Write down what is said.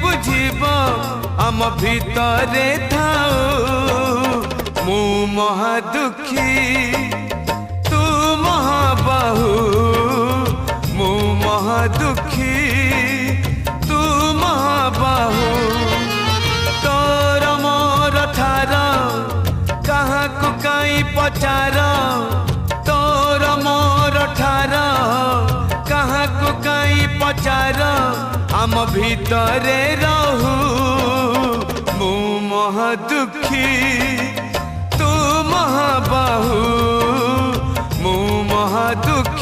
बुझिब आम भितरे थाऊ मु महादुखी तू महाबाहु मु महादुखी तू महाबाहु तोर मोर ठार कहाँ को कहीं पचार तोर मोर ठार कहाँ को कहीं पचार आम भितरे रहू मु महादुखी तू महाबाहु मु महादुखी।